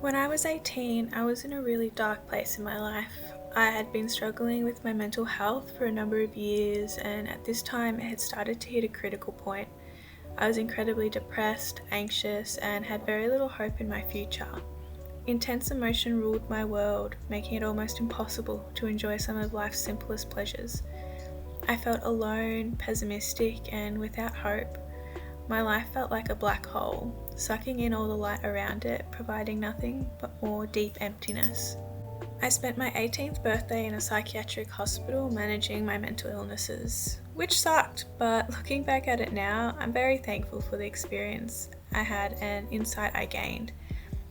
When I was 18, I was in a really dark place in my life. I had been struggling with my mental health for a number of years, and at this time it had started to hit a critical point. I was incredibly depressed, anxious, and had very little hope in my future. Intense emotion ruled my world, making it almost impossible to enjoy some of life's simplest pleasures. I felt alone, pessimistic, and without hope. My life felt like a black hole, sucking in all the light around it, providing nothing but more deep emptiness. I spent my 18th birthday in a psychiatric hospital managing my mental illnesses, which sucked, but looking back at it now, I'm very thankful for the experience I had and insight I gained.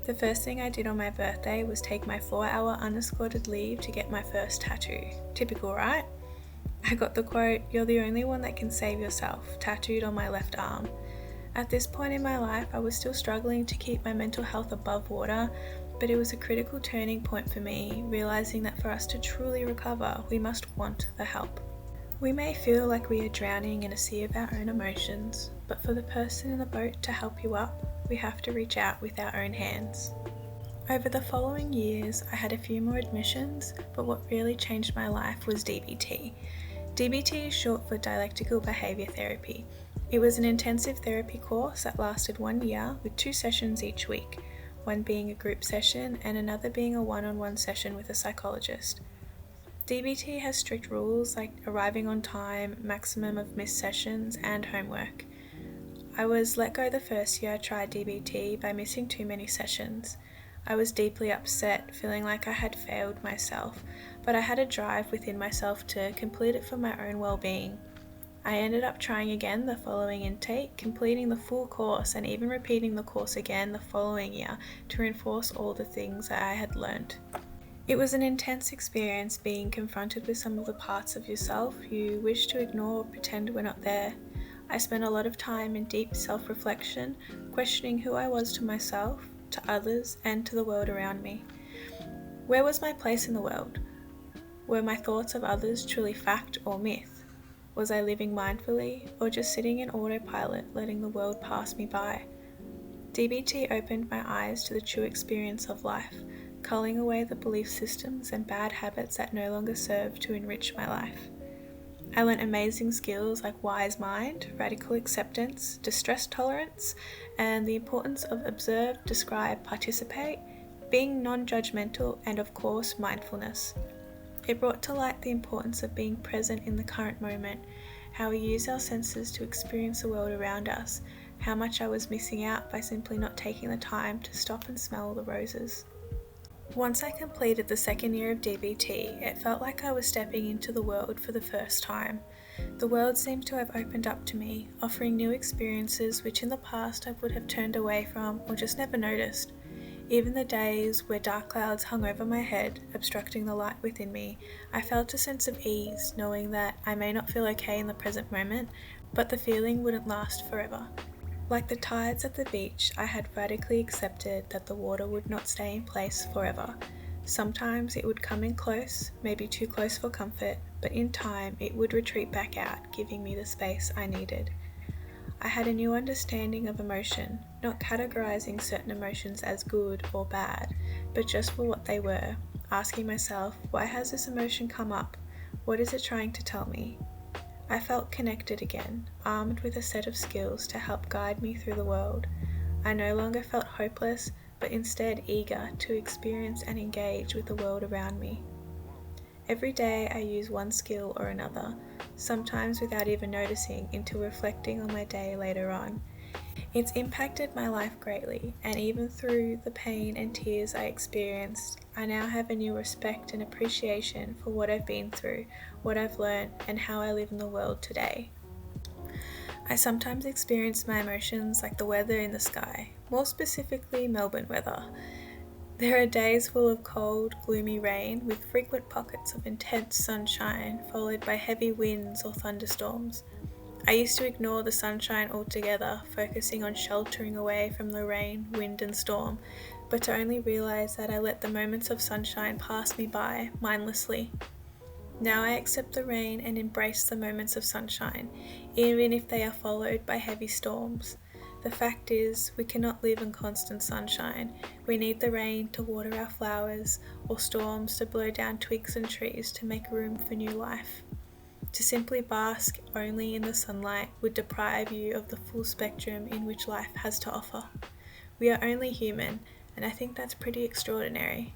The first thing I did on my birthday was take my 4-hour unescorted leave to get my first tattoo. Typical, right? I got the quote, "You're the only one that can save yourself," tattooed on my left arm. At this point in my life, I was still struggling to keep my mental health above water, but it was a critical turning point for me, realizing that for us to truly recover, we must want the help. We may feel like we are drowning in a sea of our own emotions, but for the person in the boat to help you up, we have to reach out with our own hands. Over the following years, I had a few more admissions, but what really changed my life was DBT. DBT is short for Dialectical Behaviour Therapy. It was an intensive therapy course that lasted 1 year with 2 sessions each week, one being a group session and another being a one-on-one session with a psychologist. DBT has strict rules like arriving on time, maximum of missed sessions, and homework. I was let go the first year I tried DBT by missing too many sessions. I was deeply upset, feeling like I had failed myself, but I had a drive within myself to complete it for my own well-being. I ended up trying again the following intake, completing the full course and even repeating the course again the following year to reinforce all the things that I had learned. It was an intense experience being confronted with some of the parts of yourself you wish to ignore or pretend were not there. I spent a lot of time in deep self-reflection, questioning who I was to myself, to others, and to the world around me. Where was my place in the world? Were my thoughts of others truly fact or myth? Was I living mindfully or just sitting in autopilot, letting the world pass me by? DBT opened my eyes to the true experience of life, culling away the belief systems and bad habits that no longer serve to enrich my life. I learned amazing skills like wise mind, radical acceptance, distress tolerance, and the importance of observe, describe, participate, being non-judgmental, and of course, mindfulness. It brought to light the importance of being present in the current moment, how we use our senses to experience the world around us, how much I was missing out by simply not taking the time to stop and smell the roses. Once I completed the second year of DBT, it felt like I was stepping into the world for the first time. The world seemed to have opened up to me, offering new experiences which in the past I would have turned away from or just never noticed. Even the days where dark clouds hung over my head, obstructing the light within me, I felt a sense of ease, knowing that I may not feel okay in the present moment, but the feeling wouldn't last forever. Like the tides at the beach, I had radically accepted that the water would not stay in place forever. Sometimes it would come in close, maybe too close for comfort, but in time it would retreat back out, giving me the space I needed. I had a new understanding of emotion, not categorizing certain emotions as good or bad, but just for what they were, asking myself, why has this emotion come up? What is it trying to tell me? I felt connected again, armed with a set of skills to help guide me through the world. I no longer felt hopeless, but instead eager to experience and engage with the world around me. Every day I use one skill or another, sometimes without even noticing until reflecting on my day later on. It's impacted my life greatly, and even through the pain and tears I experienced, I now have a new respect and appreciation for what I've been through, what I've learned, and how I live in the world today. I sometimes experience my emotions like the weather in the sky, more specifically Melbourne weather. There are days full of cold, gloomy rain with frequent pockets of intense sunshine followed by heavy winds or thunderstorms. I used to ignore the sunshine altogether, focusing on sheltering away from the rain, wind and storm, but to only realize that I let the moments of sunshine pass me by mindlessly. Now I accept the rain and embrace the moments of sunshine, even if they are followed by heavy storms. The fact is, we cannot live in constant sunshine. We need the rain to water our flowers, or storms to blow down twigs and trees to make room for new life. To simply bask only in the sunlight would deprive you of the full spectrum in which life has to offer. We are only human, and I think that's pretty extraordinary.